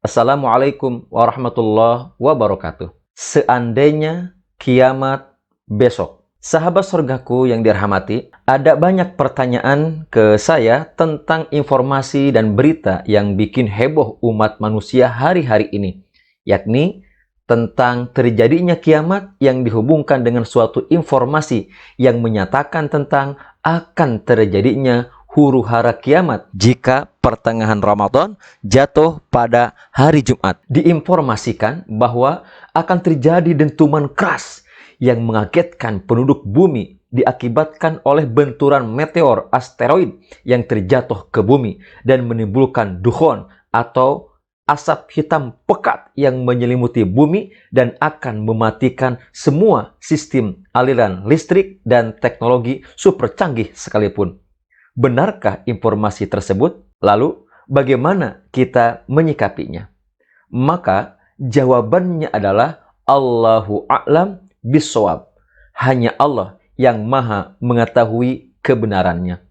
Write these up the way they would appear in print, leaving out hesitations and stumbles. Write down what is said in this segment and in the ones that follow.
Assalamualaikum warahmatullahi wabarakatuh. Seandainya kiamat besok, sahabat surgaku yang dirahmati, ada banyak pertanyaan ke saya tentang informasi dan berita yang bikin heboh umat manusia hari-hari ini, yakni tentang terjadinya kiamat yang dihubungkan dengan suatu informasi yang menyatakan tentang akan terjadinya huru-hara kiamat jika pertengahan Ramadan jatuh pada hari Jumat. Diinformasikan bahwa akan terjadi dentuman keras yang mengagetkan penduduk bumi diakibatkan oleh benturan meteor asteroid yang terjatuh ke bumi dan menimbulkan dukhon atau asap hitam pekat yang menyelimuti bumi dan akan mematikan semua sistem aliran listrik dan teknologi super canggih sekalipun. Benarkah informasi tersebut? Lalu, bagaimana kita menyikapinya? Maka, jawabannya adalah Allahu a'lam bishawab. Hanya Allah yang maha mengetahui kebenarannya.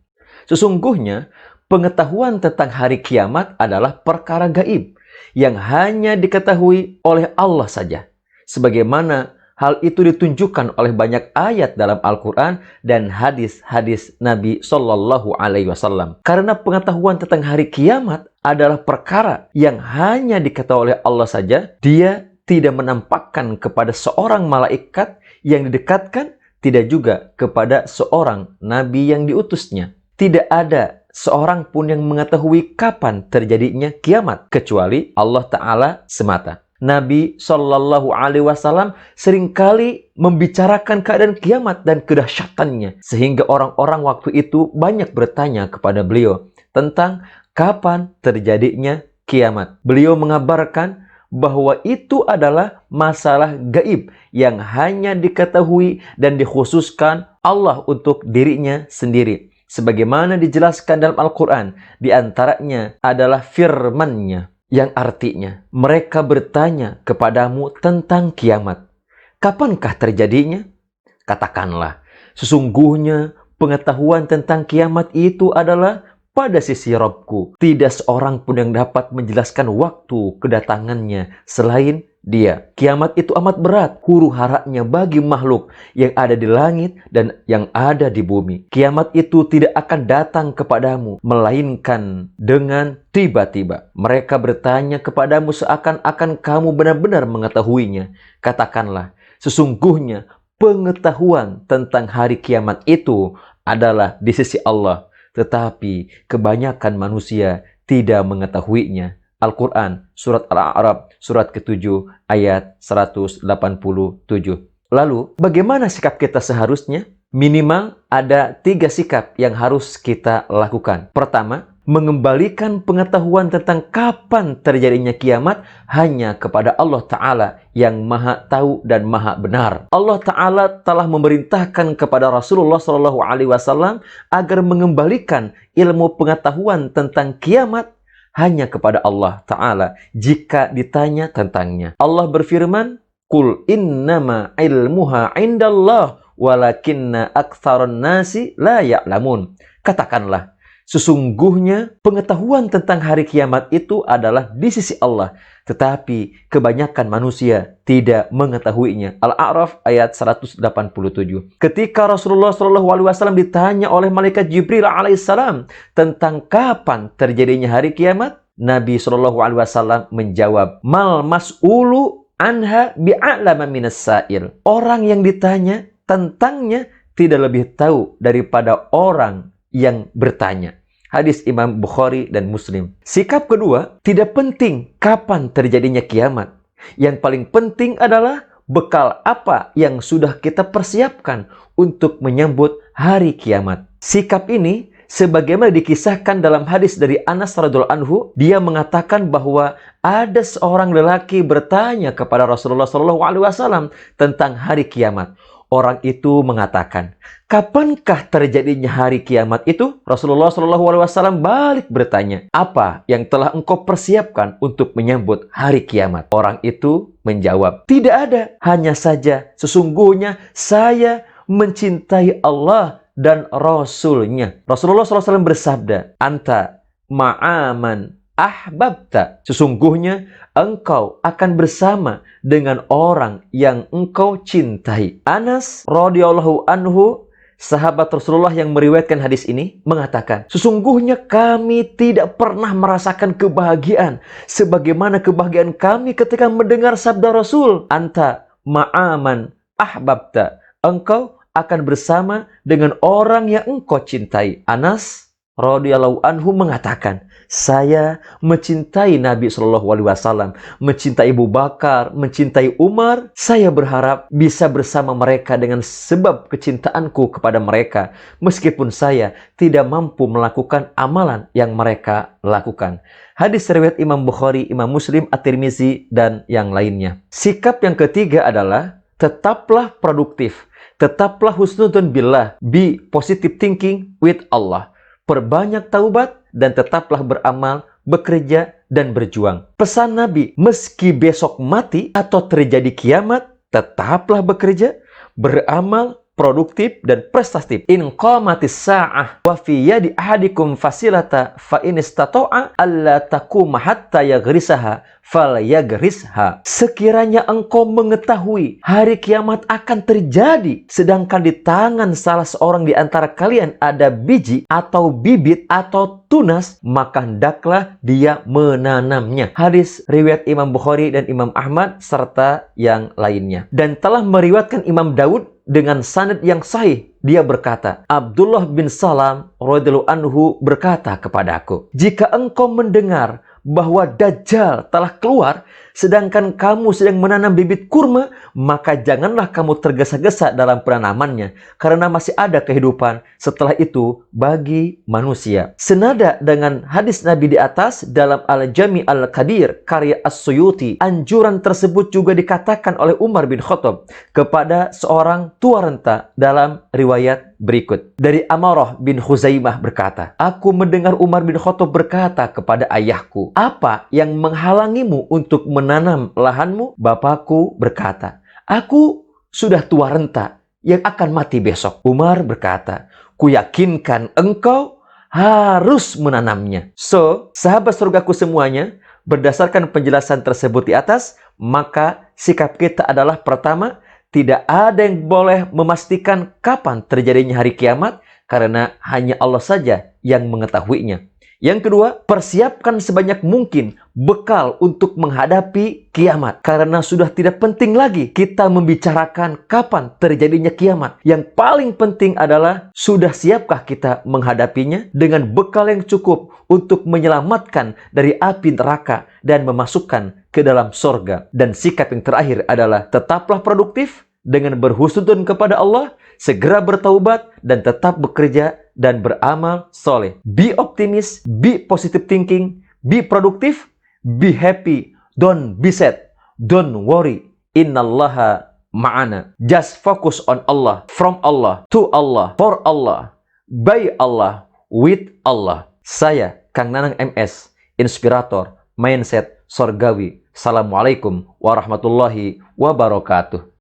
Sesungguhnya, pengetahuan tentang hari kiamat adalah perkara gaib yang hanya diketahui oleh Allah saja. Sebagaimana hal itu ditunjukkan oleh banyak ayat dalam Al-Quran dan hadis-hadis Nabi Shallallahu Alaihi Wasallam. Karena pengetahuan tentang hari kiamat adalah perkara yang hanya diketahui oleh Allah saja, Dia tidak menampakkan kepada seorang malaikat yang didekatkan, tidak juga kepada seorang nabi yang diutusnya. Tidak ada seorang pun yang mengetahui kapan terjadinya kiamat, kecuali Allah Ta'ala semata. Nabi Shallallahu Alaihi Wasallam seringkali membicarakan keadaan kiamat dan kedahsyatannya, sehingga orang-orang waktu itu banyak bertanya kepada beliau tentang kapan terjadinya kiamat. Beliau mengabarkan bahwa itu adalah masalah gaib yang hanya diketahui dan dikhususkan Allah untuk dirinya sendiri. Sebagaimana dijelaskan dalam Al-Quran, di antaranya adalah firman-Nya, yang artinya, mereka bertanya kepadamu tentang kiamat. Kapankah terjadinya? Katakanlah, sesungguhnya pengetahuan tentang kiamat itu adalah pada sisi Rabbku. Tidak seorang pun yang dapat menjelaskan waktu kedatangannya selain Dia. Kiamat itu amat berat, huru-haranya bagi makhluk yang ada di langit dan yang ada di bumi. Kiamat itu tidak akan datang kepadamu, melainkan dengan tiba-tiba. Mereka bertanya kepadamu seakan-akan kamu benar-benar mengetahuinya. Katakanlah, sesungguhnya pengetahuan tentang hari kiamat itu adalah di sisi Allah, tetapi kebanyakan manusia tidak mengetahuinya. Al-Quran, Surat Al-A'raf, Surat ke-7, ayat 187. Lalu, bagaimana sikap kita seharusnya? Minimal ada 3 sikap yang harus kita lakukan. Pertama, mengembalikan pengetahuan tentang kapan terjadinya kiamat hanya kepada Allah Ta'ala yang maha tahu dan maha benar. Allah Ta'ala telah memerintahkan kepada Rasulullah SAW agar mengembalikan ilmu pengetahuan tentang kiamat hanya kepada Allah Ta'ala jika ditanya tentangnya. Allah berfirman, Qul innama ilmuha indallah walakinna aktsaran nasi la ya'lamun. Katakanlah, sesungguhnya pengetahuan tentang hari kiamat itu adalah di sisi Allah, tetapi kebanyakan manusia tidak mengetahuinya. Al-A'raf ayat 187. Ketika Rasulullah SAW ditanya oleh malaikat Jibril alaihissalam tentang kapan terjadinya hari kiamat, Nabi SAW menjawab, Mal mas'ulu anha bi'a'lama minas sa'il. Orang yang ditanya tentangnya tidak lebih tahu daripada orang yang bertanya. Hadis Imam Bukhari dan Muslim. Sikap kedua, tidak penting kapan terjadinya kiamat. Yang paling penting adalah bekal apa yang sudah kita persiapkan untuk menyambut hari kiamat. Sikap ini sebagaimana dikisahkan dalam hadis dari Anas radhiyallahu anhu, dia mengatakan bahwa ada seorang lelaki bertanya kepada Rasulullah SAW tentang hari kiamat. Orang itu mengatakan, kapankah terjadinya hari kiamat itu? Rasulullah SAW balik bertanya, apa yang telah engkau persiapkan untuk menyambut hari kiamat? Orang itu menjawab, tidak ada, hanya saja sesungguhnya saya mencintai Allah dan Rasul-Nya. Rasulullah SAW bersabda, anta ma'aman ahbabta. Sesungguhnya engkau akan bersama dengan orang yang engkau cintai. Anas radhiyallahu anhu, sahabat Rasulullah yang meriwayatkan hadis ini, mengatakan, sesungguhnya kami tidak pernah merasakan kebahagiaan sebagaimana kebahagiaan kami ketika mendengar sabda Rasul, anta ma'aman ahbabta. Engkau akan bersama dengan orang yang engkau cintai. Anas radhiyallahu anhu mengatakan, saya mencintai Nabi Shallallahu Alaihi Wasallam, mencintai Abu Bakar, mencintai Umar. Saya berharap bisa bersama mereka dengan sebab kecintaanku kepada mereka, meskipun saya tidak mampu melakukan amalan yang mereka lakukan. Hadis riwayat Imam Bukhari, Imam Muslim, At-Tirmizi, dan yang lainnya. Sikap yang ketiga adalah tetaplah produktif, tetaplah husnudzon billah, be positive thinking with Allah. Perbanyak taubat dan tetaplah beramal, bekerja dan berjuang. Pesan Nabi, meski besok mati atau terjadi kiamat, tetaplah bekerja, beramal, produktif dan prestatif. In qamatis sa'ah wa fi yadi ahadikum fasilata fa in istata'a alla taquma hatta yaghrisaha falyagrisha. Sekiranya engkau mengetahui hari kiamat akan terjadi, sedangkan di tangan salah seorang di antara kalian ada biji atau bibit atau tunas, maka hendaklah dia menanamnya. Hadis riwayat Imam Bukhari dan Imam Ahmad serta yang lainnya. Dan telah meriwayatkan Imam Daud dengan sanad yang sahih. Dia berkata, Abdullah bin Salam radhiyallahu anhu berkata kepadaku, jika engkau mendengar bahwa Dajjal telah keluar, sedangkan kamu sedang menanam bibit kurma, maka janganlah kamu tergesa-gesa dalam penanamannya, karena masih ada kehidupan setelah itu bagi manusia. Senada dengan hadis Nabi di atas dalam Al-Jami Al-Kabir karya As-Suyuti, anjuran tersebut juga dikatakan oleh Umar bin Khattab kepada seorang tua renta dalam riwayat berikut. Dari Amarah bin Khuzaimah berkata, aku mendengar Umar bin Khattab berkata kepada ayahku, apa yang menghalangimu untuk menanam lahanmu? Bapakku berkata, aku sudah tua renta yang akan mati besok. Umar berkata, kuyakinkan engkau harus menanamnya. So, sahabat surgaku semuanya, berdasarkan penjelasan tersebut di atas, maka sikap kita adalah pertama, tidak ada yang boleh memastikan kapan terjadinya hari kiamat, karena hanya Allah saja yang mengetahuinya. Yang kedua, persiapkan sebanyak mungkin bekal untuk menghadapi kiamat. Karena sudah tidak penting lagi kita membicarakan kapan terjadinya kiamat. Yang paling penting adalah, sudah siapkah kita menghadapinya dengan bekal yang cukup untuk menyelamatkan dari api neraka dan memasukkan ke dalam surga. Dan sikap yang terakhir adalah, tetaplah produktif dengan berhusnudzon kepada Allah, segera bertaubat, dan tetap bekerja dan beramal soleh. Be optimis, be positive thinking, be produktif, be happy, don't be sad, don't worry. Innallaha ma'ana. Just focus on Allah, from Allah, to Allah, for Allah, by Allah, with Allah. Saya, Kang Nanang MS, inspirator, mindset, sorgawi. Assalamualaikum warahmatullahi wabarakatuh.